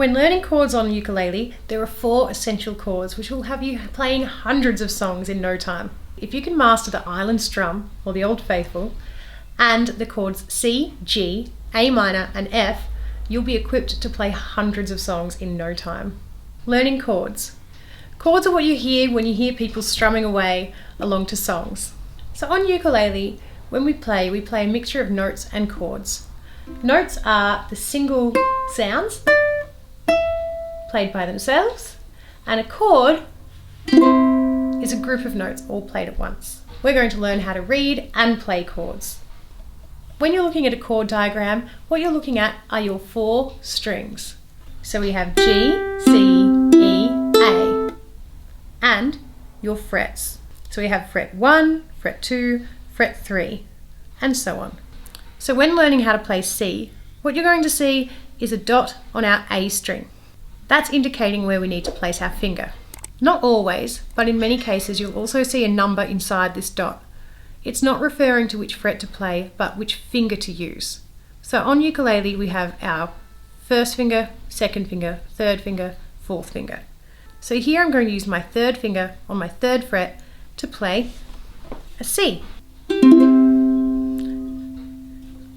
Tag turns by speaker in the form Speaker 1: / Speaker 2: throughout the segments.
Speaker 1: When learning chords on ukulele, there are 4 essential chords which will have you playing hundreds of songs in no time. If you can master the island strum, or the Old Faithful, and the chords C, G, A minor and F, you'll be equipped to play hundreds of songs in no time. Learning chords. Chords are what you hear when you hear people strumming away along to songs. So on ukulele, when we play a mixture of notes and chords. Notes are the single sounds played by themselves, and a chord is a group of notes all played at once. We're going to learn how to read and play chords. When you're looking at a chord diagram, what you're looking at are your 4 strings. So we have G, C, E, A, and your frets. So we have fret 1, fret 2, fret 3, and so on. So when learning how to play C, what you're going to see is a dot on our A string. That's indicating where we need to place our finger. Not always, but in many cases you'll also see a number inside this dot. It's not referring to which fret to play, but which finger to use. So on ukulele we have our first finger, second finger, third finger, fourth finger. So here I'm going to use my third finger on my 3rd fret to play a C.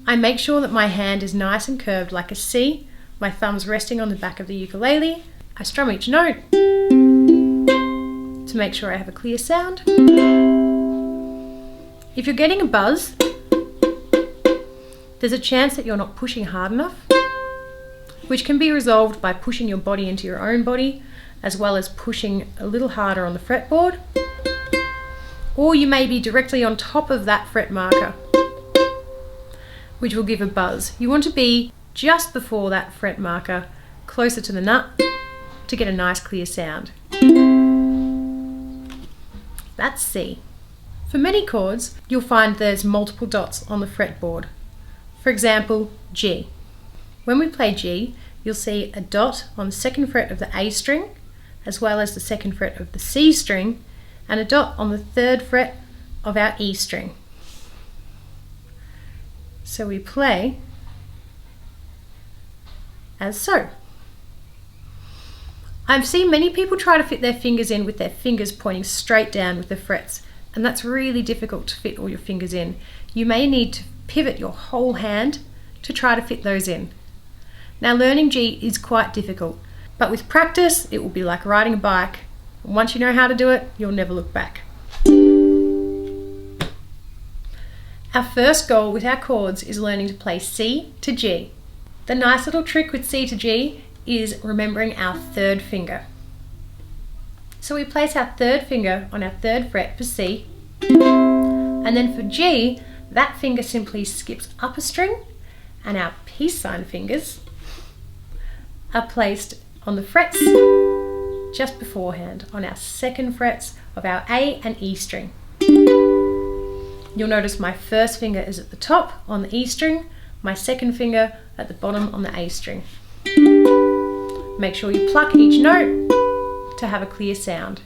Speaker 1: I make sure that my hand is nice and curved like a C, my thumbs resting on the back of the ukulele. I strum each note to make sure I have a clear sound. If you're getting a buzz, there's a chance that you're not pushing hard enough, which can be resolved by pushing your body into your own body, as well as pushing a little harder on the fretboard. Or you may be directly on top of that fret marker, which will give a buzz. You want to be just before that fret marker, closer to the nut, to get a nice clear sound. That's C. For many chords, you'll find there's multiple dots on the fretboard. For example, G. When we play G, you'll see a dot on the 2nd fret of the A string, as well as the 2nd fret of the C string, and a dot on the 3rd fret of our E string. So we play as so. I've seen many people try to fit their fingers in with their fingers pointing straight down with the frets, and that's really difficult to fit all your fingers in. You may need to pivot your whole hand to try to fit those in. Now learning G is quite difficult, but with practice it will be like riding a bike. And once you know how to do it, you'll never look back. Our first goal with our chords is learning to play C to G. The nice little trick with C to G is remembering our 3rd finger. So we place our 3rd finger on our 3rd fret for C, and then for G, that finger simply skips up a string, and our peace sign fingers are placed on the frets just beforehand on our 2nd frets of our A and E string. You'll notice my first finger is at the top on the E string, my 2nd finger at the bottom on the A string. Make sure you pluck each note to have a clear sound.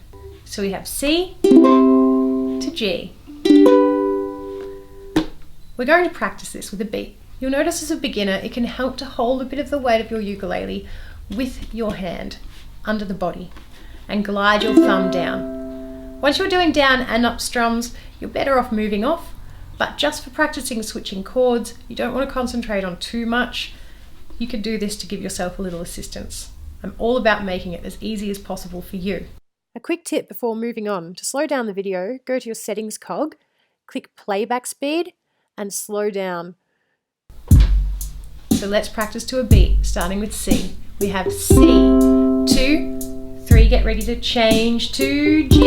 Speaker 1: So we have C to G. We're going to practice this with a beat. You'll notice as a beginner it can help to hold a bit of the weight of your ukulele with your hand under the body and glide your thumb down. Once you're doing down and up strums, you're better off moving off, but just for practicing switching chords, you don't want to concentrate on too much. You could do this to give yourself a little assistance. I'm all about making it as easy as possible for you. A quick tip before moving on: to slow down the video, go to your settings cog, click playback speed, and slow down. So let's practice to a beat, starting with C. We have C, 2, 3, get ready to change to G,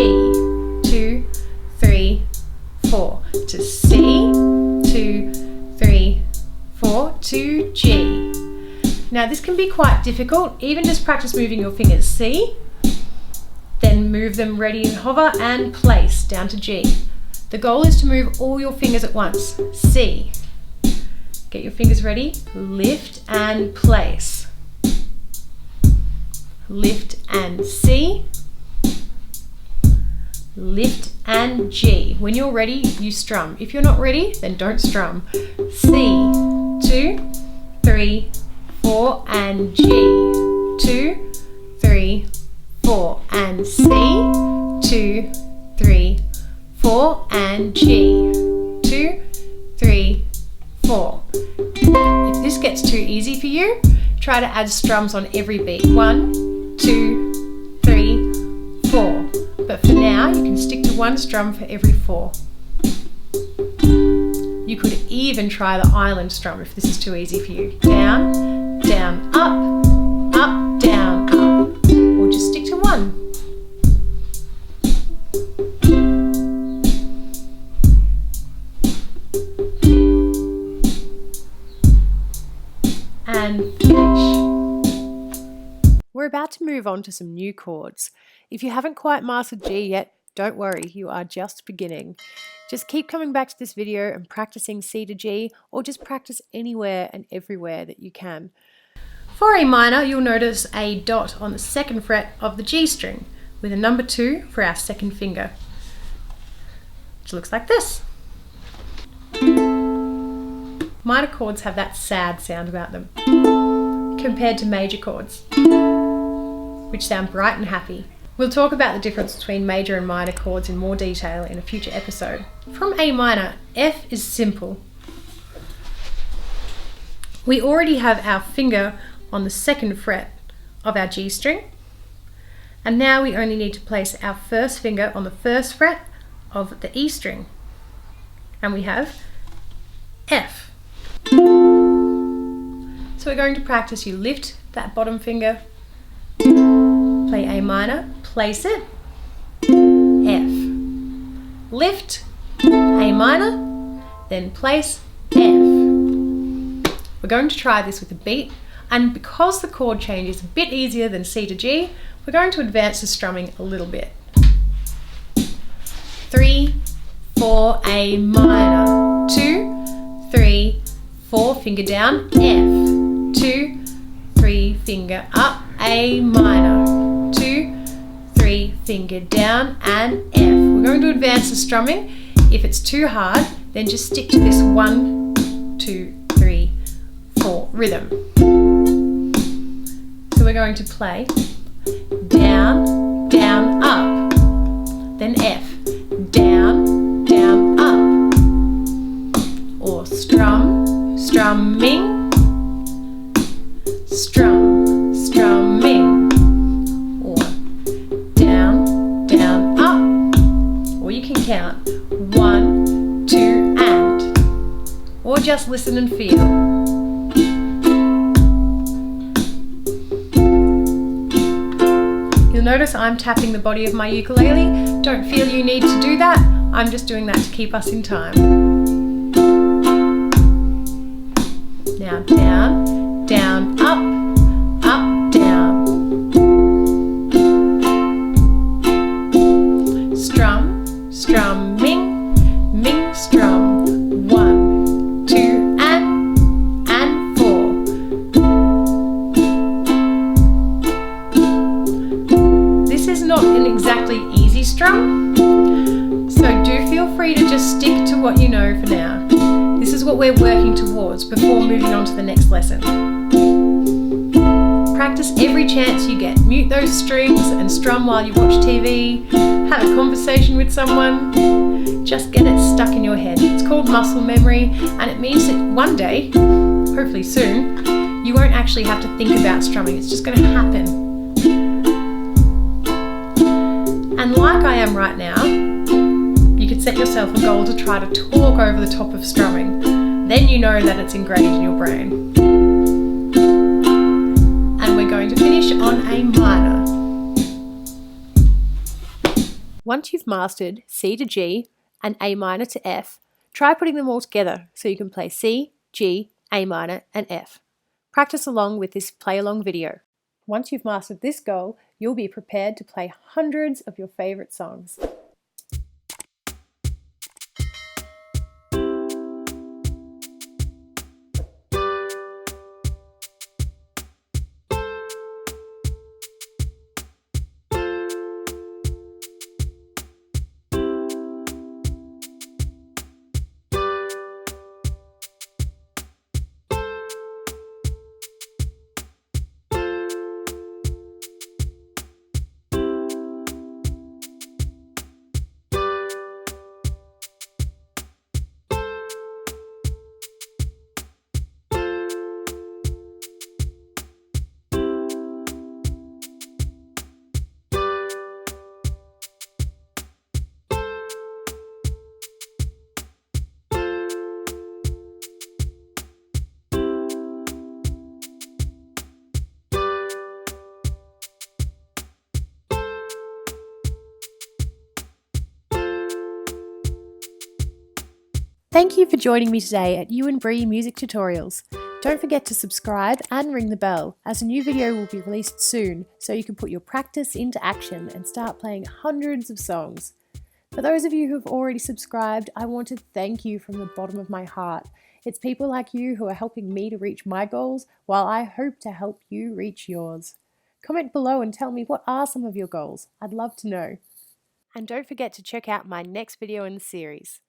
Speaker 1: 2, 3, 4, to C, 2, 3, 4, to G. Now this can be quite difficult, even just practice moving your fingers. C, then move them ready and hover and place down to G. The goal is to move all your fingers at once. C, get your fingers ready, lift and place. Lift and C, lift and G. When you're ready, you strum. If you're not ready, then don't strum. C, 2, 3, 4, and G, 2, 3, 4, and C, 2, 3, 4, and G, 2, 3, 4. If this gets too easy for you, try to add strums on every beat. 1, 2, 3, 4. But for now, you can stick to one strum for every 4. You could even try the island strum if this is too easy for you. Down, down, up, up, down, up. Or just stick to one. And finish. We're about to move on to some new chords. If you haven't quite mastered G yet, don't worry, you are just beginning. Just keep coming back to this video and practicing C to G, or just practice anywhere and everywhere that you can. For A minor, you'll notice a dot on the 2nd fret of the G string with a number 2 for our 2nd finger, which looks like this. Minor chords have that sad sound about them compared to major chords, which sound bright and happy. We'll talk about the difference between major and minor chords in more detail in a future episode. From A minor, F is simple. We already have our finger on the 2nd fret of our G string, and now we only need to place our 1st finger on the 1st fret of the E string, and we have F. So we're going to practice. You lift that bottom finger, play A minor, place it, F. Lift, A minor, then place F. We're going to try this with a beat, and because the chord change is a bit easier than C to G, we're going to advance the strumming a little bit. 3, 4, A minor, 2, 3, 4, finger down, F, 2, 3, finger up, A minor, 2, 3, finger down, and F. We're going to advance the strumming. If it's too hard, then just stick to this 1, 2, 3, 4 rhythm. So we're going to play down, down, up, then F, down, down, up, or strum, strumming, strum, strumming, or down, down, up, or you can count 1, 2, and, or just listen and feel. You'll notice I'm tapping the body of my ukulele. Don't feel you need to do that. I'm just doing that to keep us in time. Now down, down, up, up, down. Strum, strumming, ming, strum. 1, 2, and 4. This is not an exactly easy strum, so do feel free to just stick to what you know for now. This is what we're working towards before moving on to the next lesson. Practice every chance you get. Mute those strings and strum while you watch TV, have a conversation with someone. Just get it stuck in your head. It's called muscle memory, and it means that one day, hopefully soon, you won't actually have to think about strumming. It's just going to happen. And like I am right now, you could set yourself a goal to try to talk over the top of strumming. Then you know that it's ingrained in your brain. And we're going to finish on A minor. Once you've mastered C to G and A minor to F, try putting them all together so you can play C, G, A minor, and F. Practice along with this play-along video. Once you've mastered this goal, you'll be prepared to play hundreds of your favourite songs. Thank you for joining me today at You and Bree Music Tutorials. Don't forget to subscribe and ring the bell, as a new video will be released soon so you can put your practice into action and start playing hundreds of songs. For those of you who have already subscribed, I want to thank you from the bottom of my heart. It's people like you who are helping me to reach my goals, while I hope to help you reach yours. Comment below and tell me, what are some of your goals? I'd love to know. And don't forget to check out my next video in the series.